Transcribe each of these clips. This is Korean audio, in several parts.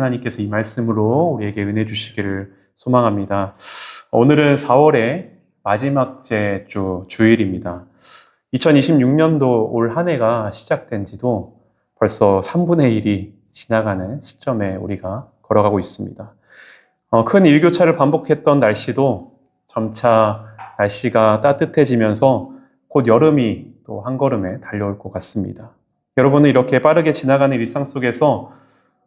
하나님께서 이 말씀으로 우리에게 은혜 주시기를 소망합니다. 오늘은 4월의 마지막 주 주일입니다. 2026년도 올 한 해가 시작된 지도 벌써 3분의 1이 지나가는 시점에 우리가 걸어가고 있습니다. 큰 일교차를 반복했던 날씨도 점차 날씨가 따뜻해지면서 곧 여름이 또 한 걸음에 달려올 것 같습니다. 여러분은 이렇게 빠르게 지나가는 일상 속에서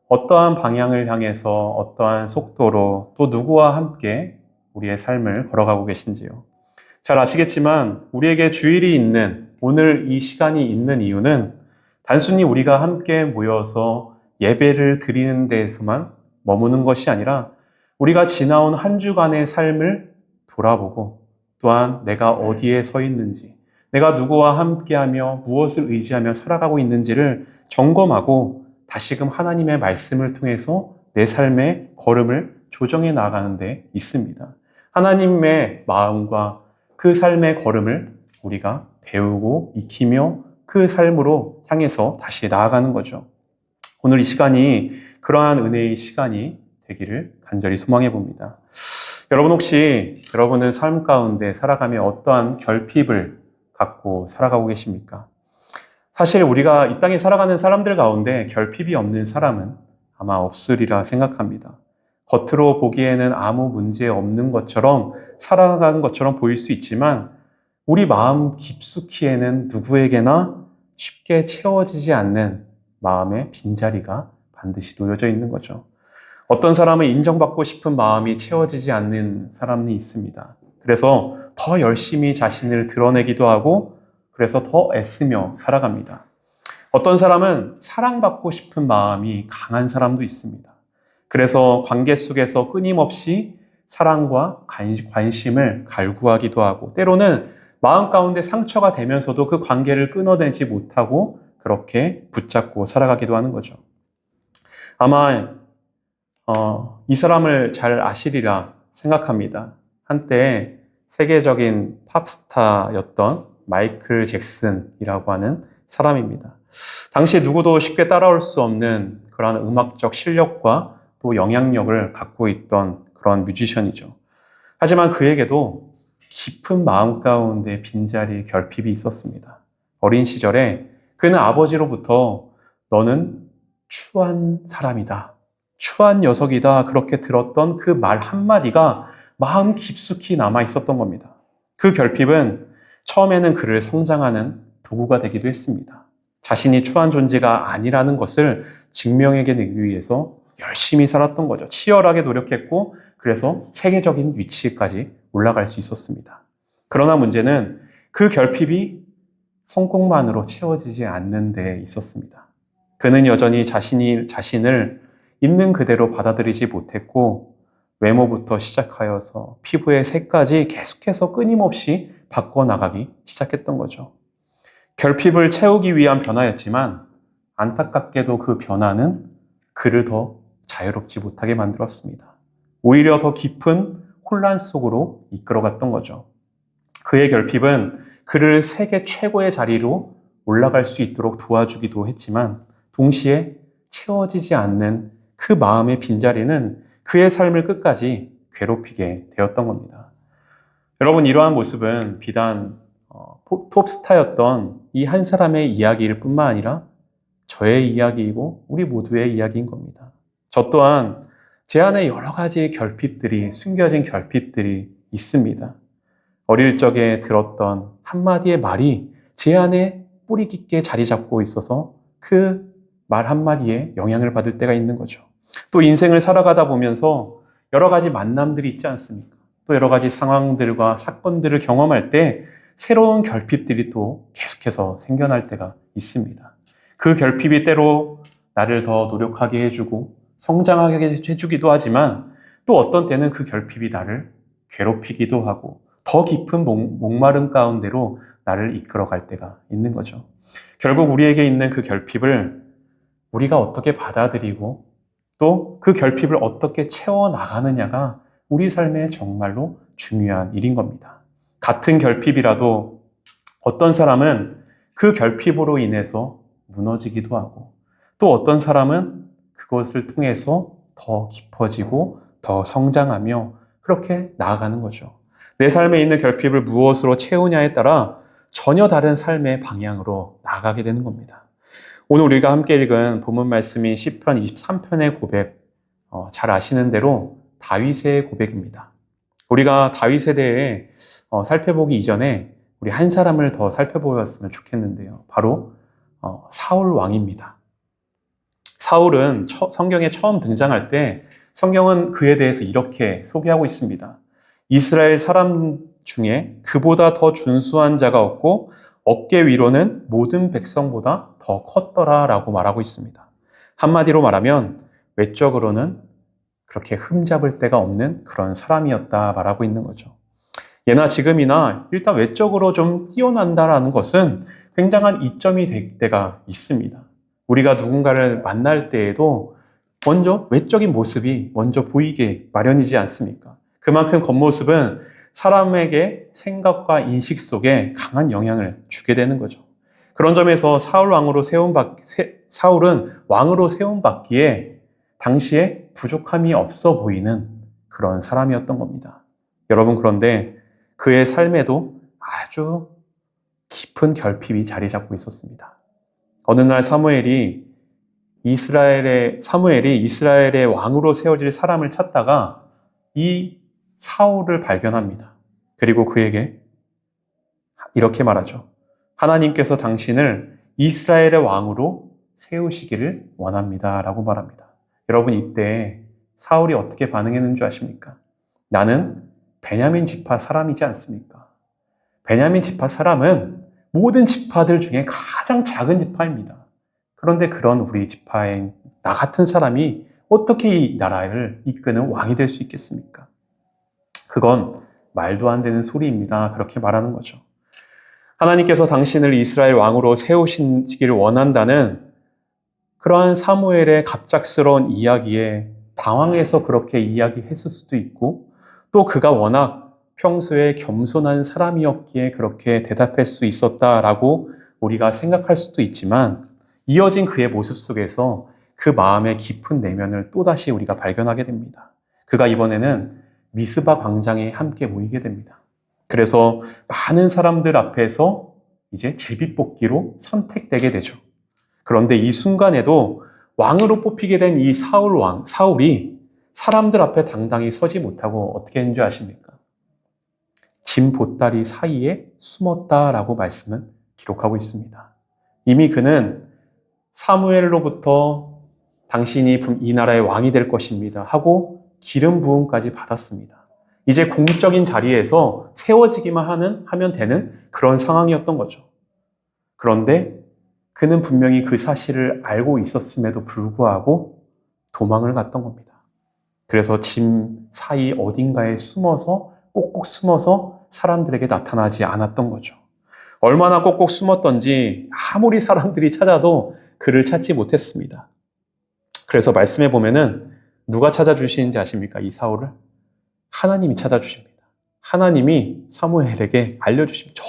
어떠한 방향을 향해서 어떠한 속도로 또 누구와 함께 우리의 삶을 걸어가고 계신지요? 잘 아시겠지만 우리에게 주일이 있는 오늘 이 시간이 있는 이유는 단순히 우리가 함께 모여서 예배를 드리는 데에서만 머무는 것이 아니라 우리가 지나온 한 주간의 삶을 돌아보고 또한 내가 어디에 서 있는지, 내가 누구와 함께하며 무엇을 의지하며 살아가고 있는지를 점검하고 다시금 하나님의 말씀을 통해서 내 삶의 걸음을 조정해 나가는 데 있습니다. 하나님의 마음과 그 삶의 걸음을 우리가 배우고 익히며 그 삶으로 향해서 다시 나아가는 거죠. 오늘 이 시간이 그러한 은혜의 시간이 되기를 간절히 소망해 봅니다. 여러분 혹시 여러분은 삶 가운데 살아가며 어떠한 결핍을 갖고 살아가고 계십니까? 사실 우리가 이 땅에 살아가는 사람들 가운데 결핍이 없는 사람은 아마 없으리라 생각합니다. 겉으로 보기에는 아무 문제 없는 것처럼 살아가는 것처럼 보일 수 있지만 우리 마음 깊숙이에는 누구에게나 쉽게 채워지지 않는 마음의 빈자리가 반드시 놓여져 있는 거죠. 어떤 사람은 인정받고 싶은 마음이 채워지지 않는 사람이 있습니다. 그래서 더 열심히 자신을 드러내기도 하고 그래서 더 애쓰며 살아갑니다. 어떤 사람은 사랑받고 싶은 마음이 강한 사람도 있습니다. 그래서 관계 속에서 끊임없이 사랑과 관심을 갈구하기도 하고 때로는 마음 가운데 상처가 되면서도 그 관계를 끊어내지 못하고 그렇게 붙잡고 살아가기도 하는 거죠. 아마 이 사람을 잘 아시리라 생각합니다. 한때 세계적인 팝스타였던 마이클 잭슨이라고 하는 사람입니다. 당시 누구도 쉽게 따라올 수 없는 그런 음악적 실력과 또 영향력을 갖고 있던 그런 뮤지션이죠. 하지만 그에게도 깊은 마음 가운데 빈자리, 결핍이 있었습니다. 어린 시절에 그는 아버지로부터 너는 추한 사람이다, 추한 녀석이다 그렇게 들었던 그 말 한마디가 마음 깊숙이 남아 있었던 겁니다. 그 결핍은 처음에는 그를 성장하는 도구가 되기도 했습니다. 자신이 추한 존재가 아니라는 것을 증명해내기 위해서 열심히 살았던 거죠. 치열하게 노력했고 그래서 세계적인 위치까지 올라갈 수 있었습니다. 그러나 문제는 그 결핍이 성공만으로 채워지지 않는 데 있었습니다. 그는 여전히 자신을 있는 그대로 받아들이지 못했고 외모부터 시작하여서 피부의 색까지 계속해서 끊임없이 바꿔나가기 시작했던 거죠. 결핍을 채우기 위한 변화였지만 안타깝게도 그 변화는 그를 더 자유롭지 못하게 만들었습니다. 오히려 더 깊은 혼란 속으로 이끌어갔던 거죠. 그의 결핍은 그를 세계 최고의 자리로 올라갈 수 있도록 도와주기도 했지만 동시에 채워지지 않는 그 마음의 빈자리는 그의 삶을 끝까지 괴롭히게 되었던 겁니다. 여러분 이러한 모습은 비단 톱스타였던 이 한 사람의 이야기일 뿐만 아니라 저의 이야기이고 우리 모두의 이야기인 겁니다. 저 또한 제 안에 여러 가지 결핍들이 숨겨진 결핍들이 있습니다. 어릴 적에 들었던 한마디의 말이 제 안에 뿌리 깊게 자리 잡고 있어서 그 말 한마디에 영향을 받을 때가 있는 거죠. 또 인생을 살아가다 보면서 여러 가지 만남들이 있지 않습니까? 또 여러 가지 상황들과 사건들을 경험할 때 새로운 결핍들이 또 계속해서 생겨날 때가 있습니다. 그 결핍이 때로 나를 더 노력하게 해주고 성장하게 해주기도 하지만 또 어떤 때는 그 결핍이 나를 괴롭히기도 하고 더 깊은 목마름 가운데로 나를 이끌어갈 때가 있는 거죠. 결국 우리에게 있는 그 결핍을 우리가 어떻게 받아들이고 또 그 결핍을 어떻게 채워나가느냐가 우리 삶에 정말로 중요한 일인 겁니다. 같은 결핍이라도 어떤 사람은 그 결핍으로 인해서 무너지기도 하고 또 어떤 사람은 그것을 통해서 더 깊어지고 더 성장하며 그렇게 나아가는 거죠. 내 삶에 있는 결핍을 무엇으로 채우냐에 따라 전혀 다른 삶의 방향으로 나아가게 되는 겁니다. 오늘 우리가 함께 읽은 본문 말씀인 시편 23편의 고백, 잘 아시는 대로 다윗의 고백입니다. 우리가 다윗에 대해 살펴보기 이전에 우리 한 사람을 더 살펴보았으면 좋겠는데요. 바로 사울 왕입니다. 사울은 성경에 처음 등장할 때 성경은 그에 대해서 이렇게 소개하고 있습니다. 이스라엘 사람 중에 그보다 더 준수한 자가 없고 어깨 위로는 모든 백성보다 더 컸더라라고 말하고 있습니다. 한마디로 말하면 외적으로는 그렇게 흠잡을 데가 없는 그런 사람이었다 말하고 있는 거죠. 예나 지금이나 일단 외적으로 좀 뛰어난다라는 것은 굉장한 이점이 될 때가 있습니다. 우리가 누군가를 만날 때에도 먼저 외적인 모습이 먼저 보이게 마련이지 않습니까? 그만큼 겉모습은 사람에게 생각과 인식 속에 강한 영향을 주게 되는 거죠. 그런 점에서 사울은 왕으로 세움받기에 당시에 부족함이 없어 보이는 그런 사람이었던 겁니다. 여러분, 그런데 그의 삶에도 아주 깊은 결핍이 자리 잡고 있었습니다. 어느 날 사무엘이 이스라엘의 왕으로 세워질 사람을 찾다가 이 사울을 발견합니다. 그리고 그에게 이렇게 말하죠. 하나님께서 당신을 이스라엘의 왕으로 세우시기를 원합니다. 라고 말합니다. 여러분, 이때 사울이 어떻게 반응했는 줄 아십니까? 나는 베냐민 지파 사람이지 않습니까? 베냐민 지파 사람은 모든 지파들 중에 가장 작은 지파입니다. 그런데 그런 우리 지파인 나 같은 사람이 어떻게 이 나라를 이끄는 왕이 될 수 있겠습니까? 그건 말도 안 되는 소리입니다. 그렇게 말하는 거죠. 하나님께서 당신을 이스라엘 왕으로 세우시기를 원한다는 그러한 사무엘의 갑작스러운 이야기에 당황해서 그렇게 이야기했을 수도 있고, 또 그가 워낙 평소에 겸손한 사람이었기에 그렇게 대답할 수 있었다라고 우리가 생각할 수도 있지만, 이어진 그의 모습 속에서 그 마음의 깊은 내면을 또다시 우리가 발견하게 됩니다. 그가 이번에는 미스바 광장에 함께 모이게 됩니다. 그래서 많은 사람들 앞에서 이제 제비뽑기로 선택되게 되죠. 그런데 이 순간에도 왕으로 뽑히게 된 이 사울이 사람들 앞에 당당히 서지 못하고 어떻게 했는지 아십니까? 짐 보따리 사이에 숨었다라고 말씀은 기록하고 있습니다. 이미 그는 사무엘로부터 당신이 이 나라의 왕이 될 것입니다 하고 기름 부음까지 받았습니다. 이제 공적인 자리에서 세워지기만 하면 되는 그런 상황이었던 거죠. 그런데 그는 분명히 그 사실을 알고 있었음에도 불구하고 도망을 갔던 겁니다. 그래서 짐 사이 어딘가에 꼭꼭 숨어서 사람들에게 나타나지 않았던 거죠. 얼마나 꼭꼭 숨었던지 아무리 사람들이 찾아도 그를 찾지 못했습니다. 그래서 말씀해 보면은 누가 찾아주시는지 아십니까? 이 사울을? 하나님이 찾아주십니다. 하나님이 사무엘에게 알려주십니다. 저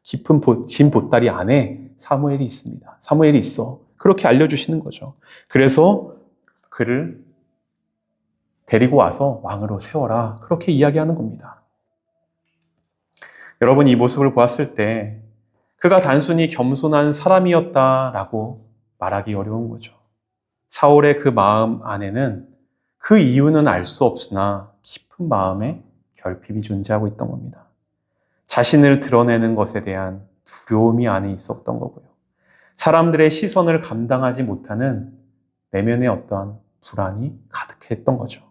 깊은 짐 보따리 안에 사무엘이 있습니다. 사무엘이 있어. 그렇게 알려주시는 거죠. 그래서 그를 데리고 와서 왕으로 세워라. 그렇게 이야기하는 겁니다. 여러분, 이 모습을 보았을 때 그가 단순히 겸손한 사람이었다라고 말하기 어려운 거죠. 사울의 그 마음 안에는 그 이유는 알 수 없으나 깊은 마음에 결핍이 존재하고 있던 겁니다. 자신을 드러내는 것에 대한 두려움이 안에 있었던 거고요. 사람들의 시선을 감당하지 못하는 내면의 어떠한 불안이 가득했던 거죠.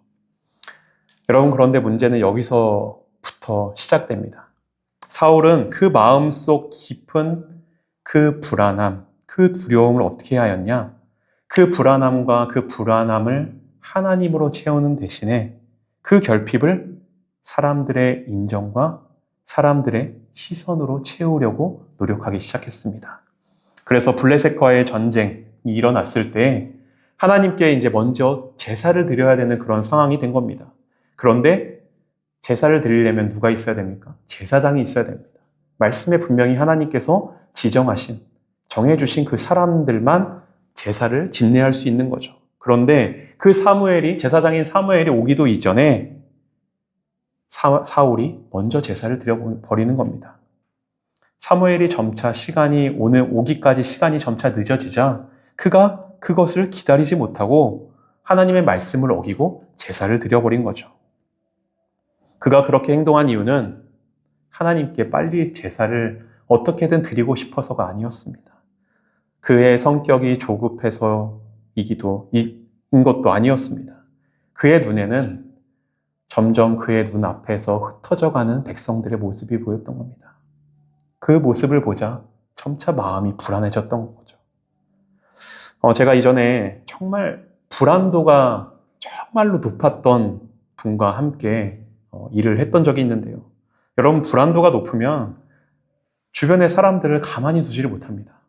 여러분, 그런데 문제는 여기서부터 시작됩니다. 사울은 그 마음속 깊은 그 불안함, 그 두려움을 어떻게 하였냐? 그 불안함과 그 불안함을 하나님으로 채우는 대신에 그 결핍을 사람들의 인정과 사람들의 시선으로 채우려고 노력하기 시작했습니다. 그래서 블레셋과의 전쟁이 일어났을 때 하나님께 이제 먼저 제사를 드려야 되는 그런 상황이 된 겁니다. 그런데 제사를 드리려면 누가 있어야 됩니까? 제사장이 있어야 됩니다. 말씀에 분명히 하나님께서 정해주신 그 사람들만 제사를 집례할 수 있는 거죠. 그런데 그 제사장인 사무엘이 오기도 이전에 사울이 먼저 제사를 드려버리는 겁니다. 사무엘이 점차 오기까지 시간이 점차 늦어지자 그가 그것을 기다리지 못하고 하나님의 말씀을 어기고 제사를 드려버린 거죠. 그가 그렇게 행동한 이유는 하나님께 빨리 제사를 어떻게든 드리고 싶어서가 아니었습니다. 그의 성격이 조급해서인 것도 아니었습니다. 그의 눈에는 점점 그의 눈앞에서 흩어져가는 백성들의 모습이 보였던 겁니다. 그 모습을 보자 점차 마음이 불안해졌던 거죠. 제가 이전에 정말 불안도가 정말로 높았던 분과 함께 일을 했던 적이 있는데요. 여러분, 불안도가 높으면 주변의 사람들을 가만히 두지를 못합니다.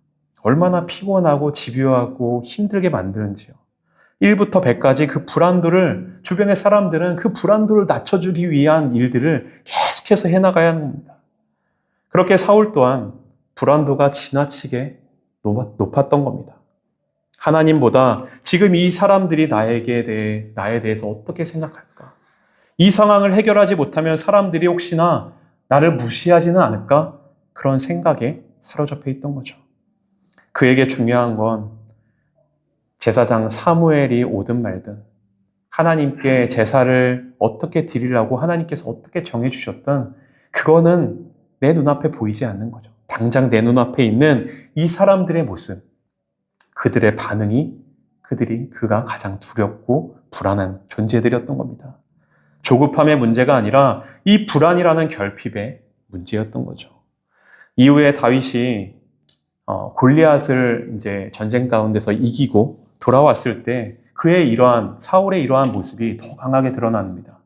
얼마나 피곤하고 집요하고 힘들게 만드는지요. 1부터 100까지 주변의 사람들은 그 불안도를 낮춰주기 위한 일들을 계속해서 해나가야 하는 겁니다. 그렇게 사울 또한 불안도가 지나치게 높았던 겁니다. 하나님보다 지금 이 사람들이 나에 대해서 어떻게 생각할까? 이 상황을 해결하지 못하면 사람들이 혹시나 나를 무시하지는 않을까? 그런 생각에 사로잡혀 있던 거죠. 그에게 중요한 건 제사장 사무엘이 오든 말든 하나님께 제사를 어떻게 드리려고 하나님께서 어떻게 정해주셨든 그거는 내 눈앞에 보이지 않는 거죠. 당장 내 눈앞에 있는 이 사람들의 모습, 그들의 반응이 그가 가장 두렵고 불안한 존재들이었던 겁니다. 조급함의 문제가 아니라 이 불안이라는 결핍의 문제였던 거죠. 이후에 다윗이 골리앗을 이제 전쟁 가운데서 이기고 돌아왔을 때 사울의 이러한 모습이 더 강하게 드러납니다.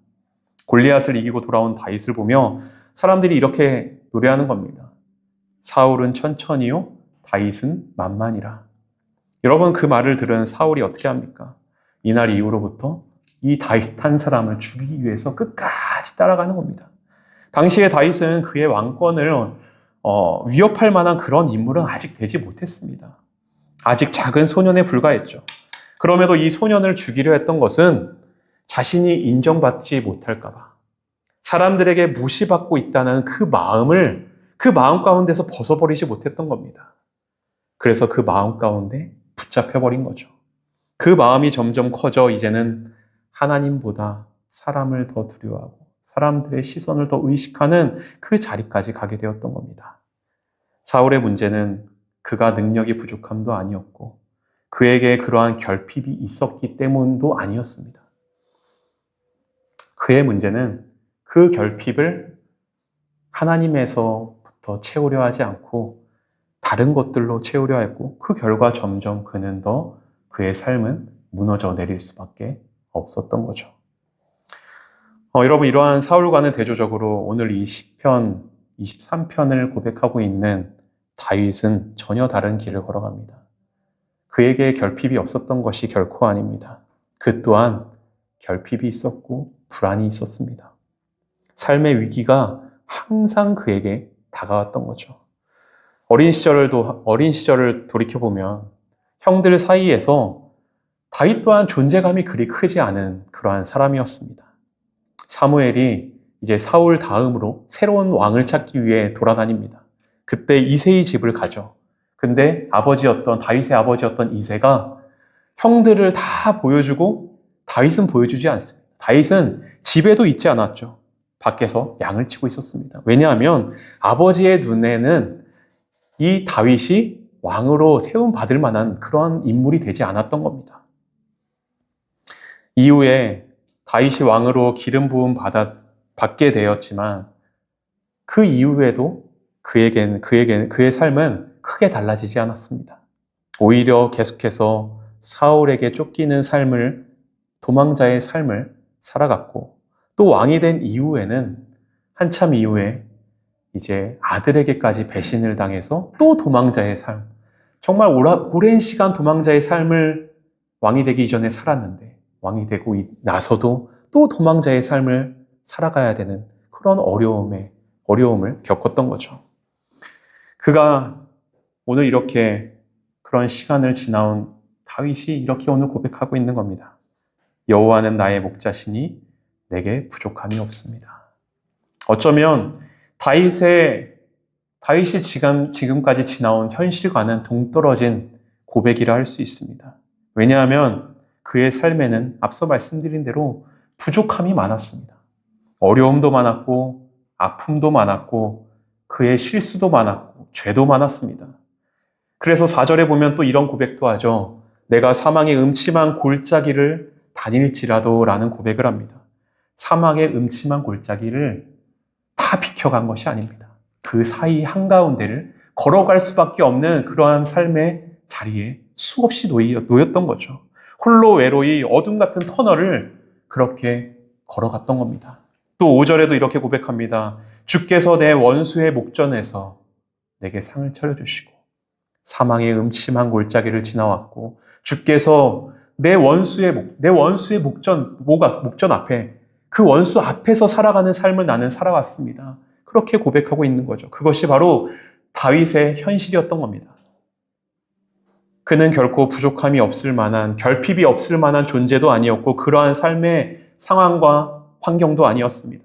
골리앗을 이기고 돌아온 다윗을 보며 사람들이 이렇게 노래하는 겁니다. 사울은 천천히요, 다윗은 만만이라. 여러분, 그 말을 들은 사울이 어떻게 합니까? 이날 이후로부터 이 다윗 한 사람을 죽이기 위해서 끝까지 따라가는 겁니다. 당시에 다윗은 그의 왕권을 위협할 만한 그런 인물은 아직 되지 못했습니다. 아직 작은 소년에 불과했죠. 그럼에도 이 소년을 죽이려 했던 것은 자신이 인정받지 못할까 봐, 사람들에게 무시받고 있다는 그 마음 가운데서 벗어버리지 못했던 겁니다. 그래서 그 마음 가운데 붙잡혀버린 거죠. 그 마음이 점점 커져 이제는 하나님보다 사람을 더 두려워하고 사람들의 시선을 더 의식하는 그 자리까지 가게 되었던 겁니다. 사울의 문제는 그가 능력이 부족함도 아니었고 그에게 그러한 결핍이 있었기 때문도 아니었습니다. 그의 문제는 그 결핍을 하나님에서부터 채우려 하지 않고 다른 것들로 채우려 했고 그 결과 점점 그의 삶은 무너져 내릴 수밖에 없었던 거죠. 여러분, 이러한 사울과는 대조적으로 오늘 이 시편 23편을 고백하고 있는 다윗은 전혀 다른 길을 걸어갑니다. 그에게 결핍이 없었던 것이 결코 아닙니다. 그 또한 결핍이 있었고 불안이 있었습니다. 삶의 위기가 항상 그에게 다가왔던 거죠. 어린 시절을 돌이켜보면 형들 사이에서 다윗 또한 존재감이 그리 크지 않은 그러한 사람이었습니다. 사무엘이 이제 사울 다음으로 새로운 왕을 찾기 위해 돌아다닙니다. 그때 이새의 집을 가죠. 근데 다윗의 아버지였던 이새가 형들을 다 보여주고 다윗은 보여주지 않습니다. 다윗은 집에도 있지 않았죠. 밖에서 양을 치고 있었습니다. 왜냐하면 아버지의 눈에는 이 다윗이 왕으로 세움받을 만한 그런 인물이 되지 않았던 겁니다. 이후에 다윗이 왕으로 기름 부음 받게 되었지만 그 이후에도 그의 삶은 크게 달라지지 않았습니다. 오히려 계속해서 사울에게 쫓기는 도망자의 삶을 살아갔고 또 왕이 된 이후에는 한참 이후에 이제 아들에게까지 배신을 당해서 또 도망자의 삶, 정말 오랜 시간 도망자의 삶을 왕이 되기 이전에 살았는데 왕이 되고 나서도 또 도망자의 삶을 살아가야 되는 그런 어려움을 겪었던 거죠. 그가 오늘 이렇게 그런 시간을 지나온 다윗이 이렇게 오늘 고백하고 있는 겁니다. 여호와는 나의 목자시니 내게 부족함이 없습니다. 어쩌면 다윗이 지금까지 지나온 현실과는 동떨어진 고백이라 할 수 있습니다. 왜냐하면 그의 삶에는 앞서 말씀드린 대로 부족함이 많았습니다. 어려움도 많았고 아픔도 많았고 그의 실수도 많았고 죄도 많았습니다. 그래서 4절에 보면 또 이런 고백도 하죠. 내가 사망의 음침한 골짜기를 다닐지라도 라는 고백을 합니다. 사막의 음침한 골짜기를 다 비켜간 것이 아닙니다. 그 사이 한가운데를 걸어갈 수밖에 없는 그러한 삶의 자리에 수없이 놓였던 거죠. 홀로 외로이 어둠 같은 터널을 그렇게 걸어갔던 겁니다. 또 5절에도 이렇게 고백합니다. 주께서 내 원수의 목전에서 내게 상을 차려주시고 사망의 음침한 골짜기를 지나왔고 주께서 내 원수의 목전 앞에 그 원수 앞에서 살아가는 삶을 나는 살아왔습니다. 그렇게 고백하고 있는 거죠. 그것이 바로 다윗의 현실이었던 겁니다. 그는 결코 부족함이 없을 만한, 결핍이 없을 만한 존재도 아니었고 그러한 삶의 상황과 환경도 아니었습니다.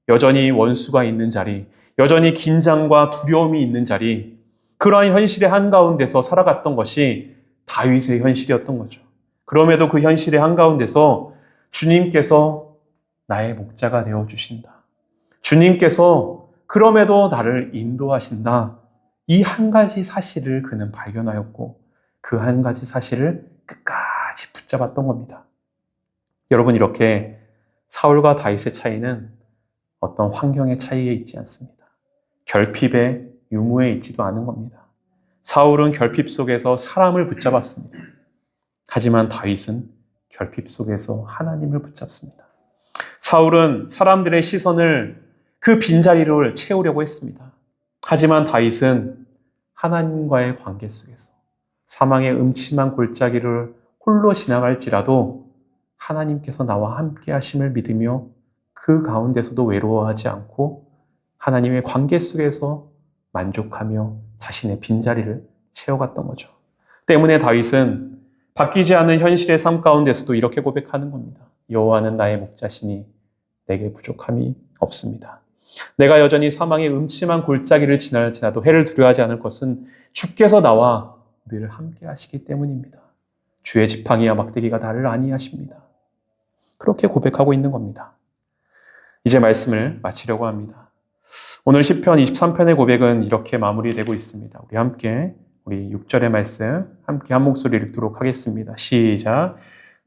여전히 원수가 있는 자리, 여전히 긴장과 두려움이 있는 자리, 그러한 현실의 한가운데서 살아갔던 것이 다윗의 현실이었던 거죠. 그럼에도 그 현실의 한가운데서 주님께서 나의 목자가 되어주신다. 주님께서 그럼에도 나를 인도하신다. 이 한 가지 사실을 그는 발견하였고 그 한 가지 사실을 끝까지 붙잡았던 겁니다. 여러분, 이렇게 사울과 다윗의 차이는 어떤 환경의 차이에 있지 않습니다. 결핍의 유무에 있지도 않은 겁니다. 사울은 결핍 속에서 사람을 붙잡았습니다. 하지만 다윗은 결핍 속에서 하나님을 붙잡습니다. 사울은 사람들의 시선을 그 빈자리를 채우려고 했습니다. 하지만 다윗은 하나님과의 관계 속에서 사망의 음침한 골짜기를 홀로 지나갈지라도 하나님께서 나와 함께 하심을 믿으며 그 가운데서도 외로워하지 않고 하나님의 관계 속에서 만족하며 자신의 빈자리를 채워갔던 거죠. 때문에 다윗은 바뀌지 않은 현실의 삶 가운데서도 이렇게 고백하는 겁니다. 여호와는 나의 목자시니 내게 부족함이 없습니다. 내가 여전히 사망의 음침한 골짜기를 지나도 해를 두려워하지 않을 것은 주께서 나와 늘 함께 하시기 때문입니다. 주의 지팡이와 막대기가 나를 안위하십니다. 그렇게 고백하고 있는 겁니다. 이제 말씀을 마치려고 합니다. 오늘 시편 23편의 고백은 이렇게 마무리되고 있습니다. 우리 함께 우리 6절의 말씀 함께 한 목소리 읽도록 하겠습니다. 시작.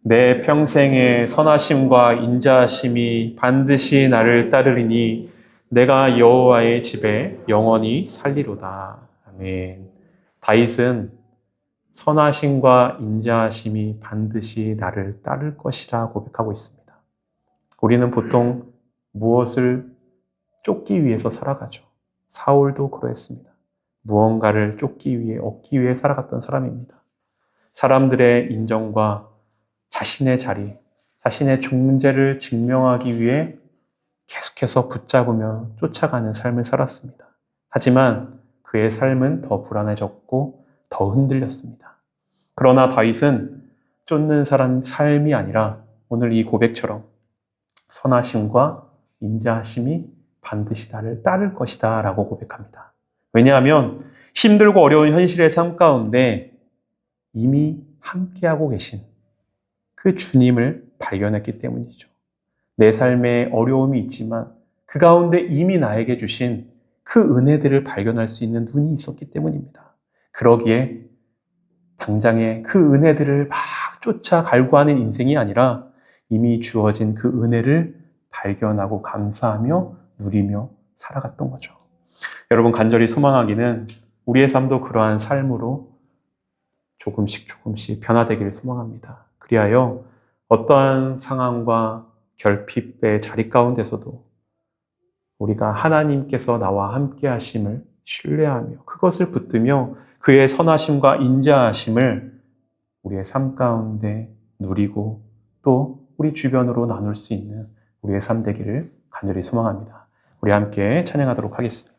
내 평생의 선하심과 인자하심이 반드시 나를 따르리니 내가 여호와의 집에 영원히 살리로다. 아멘. 다윗은 선하심과 인자하심이 반드시 나를 따를 것이라 고백하고 있습니다. 우리는 보통 무엇을 쫓기 위해서 살아가죠. 사울도 그러했습니다. 무언가를 쫓기 위해, 얻기 위해 살아갔던 사람입니다. 사람들의 인정과 자신의 자리, 자신의 존재를 증명하기 위해 계속해서 붙잡으며 쫓아가는 삶을 살았습니다. 하지만 그의 삶은 더 불안해졌고 더 흔들렸습니다. 그러나 다윗은 쫓는 사람 삶이 아니라 오늘 이 고백처럼 선하심과 인자하심이 반드시 나를 따를 것이다 라고 고백합니다. 왜냐하면 힘들고 어려운 현실의 삶 가운데 이미 함께하고 계신 그 주님을 발견했기 때문이죠. 내 삶에 어려움이 있지만 그 가운데 이미 나에게 주신 그 은혜들을 발견할 수 있는 눈이 있었기 때문입니다. 그러기에 당장에 그 은혜들을 막 쫓아 갈구하는 인생이 아니라 이미 주어진 그 은혜를 발견하고 감사하며 누리며 살아갔던 거죠. 여러분, 간절히 소망하기는 우리의 삶도 그러한 삶으로 조금씩 변화되기를 소망합니다. 그리하여 어떠한 상황과 결핍의 자리 가운데서도 우리가 하나님께서 나와 함께 하심을 신뢰하며 그것을 붙들며 그의 선하심과 인자하심을 우리의 삶 가운데 누리고 또 우리 주변으로 나눌 수 있는 우리의 삶 되기를 간절히 소망합니다. 우리 함께 찬양하도록 하겠습니다.